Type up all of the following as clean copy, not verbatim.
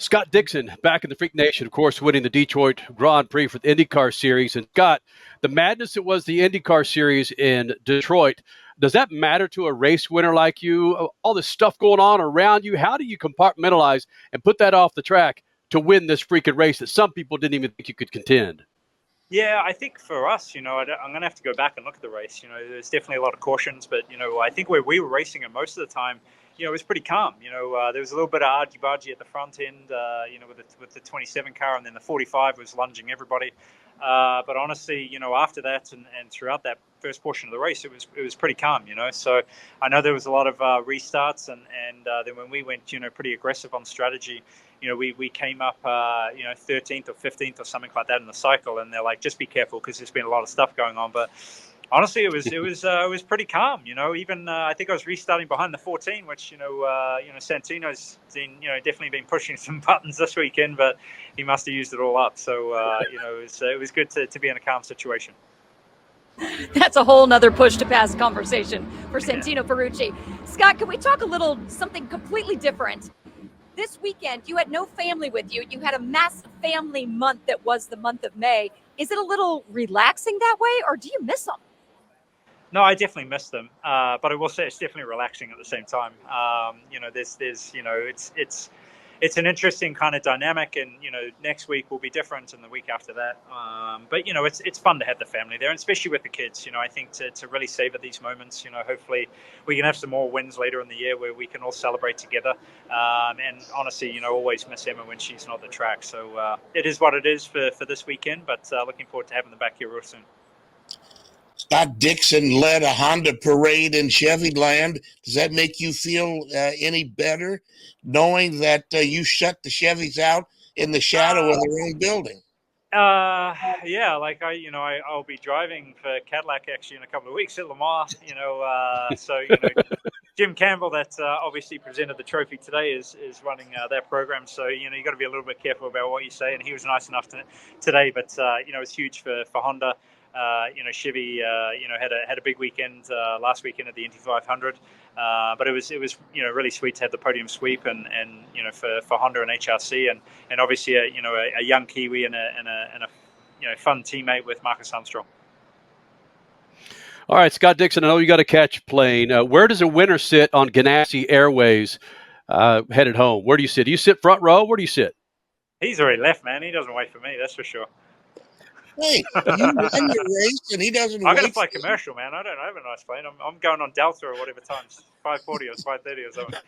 Scott Dixon back in the Freak Nation, of course, winning the Detroit Grand Prix for the IndyCar Series. And Scott, the madness that was the IndyCar Series in Detroit, does that matter to a race winner like you? All this stuff going on around you, how do you compartmentalize and put that off the track to win this freaking race that some people didn't even think you could contend? Yeah, I think for us, I'm going to have to go back and look at the race. There's definitely a lot of cautions, but, I think where we were racing it most of the time, it was pretty calm. There was a little bit of argy-bargy at the front end, with the 27 car, and then the 45 was lunging everybody. But honestly, after that and throughout that first portion of the race, it was pretty calm, So I know there was a lot of restarts, and then when we went, pretty aggressive on strategy, we came up, 13th or 15th or something like that in the cycle, and they're like, just be careful because there's been a lot of stuff going on. But honestly, it was pretty calm. Even I think I was restarting behind the 14, which Santino's been, definitely been pushing some buttons this weekend, but he must have used it all up. So it was good to be in a calm situation. That's a whole nother push to pass conversation for Santino Ferrucci. Scott, can we talk a little something completely different? This weekend, you had no family with you. You had a massive family month that was the month of May. Is it a little relaxing that way, or do you miss them? No, I definitely miss them. But I will say it's definitely relaxing at the same time. It's an interesting kind of dynamic, and next week will be different, and the week after that. But it's fun to have the family there, and especially with the kids. I think to really savor these moments. Hopefully we can have some more wins later in the year where we can all celebrate together. And honestly, always miss Emma when she's not at the track. So it is what it is for this weekend. But looking forward to having them back here real soon. Scott Dixon led a Honda parade in Chevy land. Does that make you feel any better, knowing that you shut the Chevys out in the shadow of their own building? Yeah, like I'll be driving for Cadillac actually in a couple of weeks at Lamar. So Jim Campbell, that obviously presented the trophy today, is running that program. So you got to be a little bit careful about what you say. And he was nice enough today, but it's huge for Honda. Chevy, had a big weekend last weekend at the Indy 500, but it was really sweet to have the podium sweep and for Honda and HRC and obviously a young Kiwi and a fun teammate with Marcus Armstrong. All right, Scott Dixon, I know you got to catch a plane. Where does a winner sit on Ganassi Airways headed home? Where do you sit? Do you sit front row? Where do you sit? He's already left, man. He doesn't wait for me, that's for sure. Hey, you run your race and he doesn't wait. I got to fly commercial, man. I don't have a nice plane. I'm going on Delta or whatever times, 5:40 or 5:30 or something.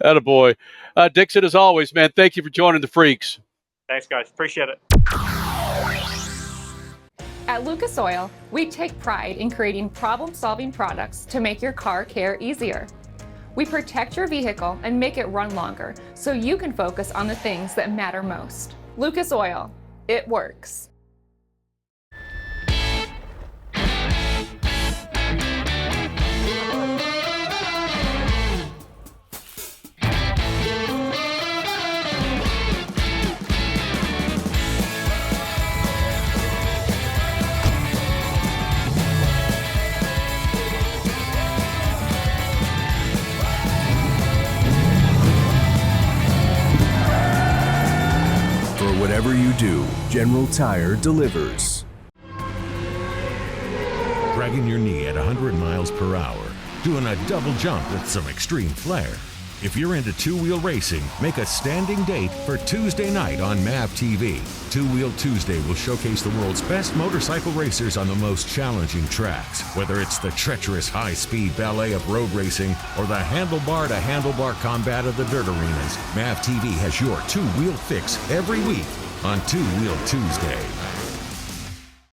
Attaboy. Dixon, as always, man, thank you for joining the Freaks. Thanks, guys. Appreciate it. At Lucas Oil, we take pride in creating problem-solving products to make your car care easier. We protect your vehicle and make it run longer so you can focus on the things that matter most. Lucas Oil. It works. Whatever you do, General Tire delivers. Dragging your knee at 100 miles per hour, doing a double jump with some extreme flair. If you're into two-wheel racing, make a standing date for Tuesday night on MAV TV. Two Wheel Tuesday will showcase the world's best motorcycle racers on the most challenging tracks. Whether it's the treacherous high-speed ballet of road racing or the handlebar-to-handlebar combat of the dirt arenas, MAV TV has your two-wheel fix every week on Two Wheel Tuesday.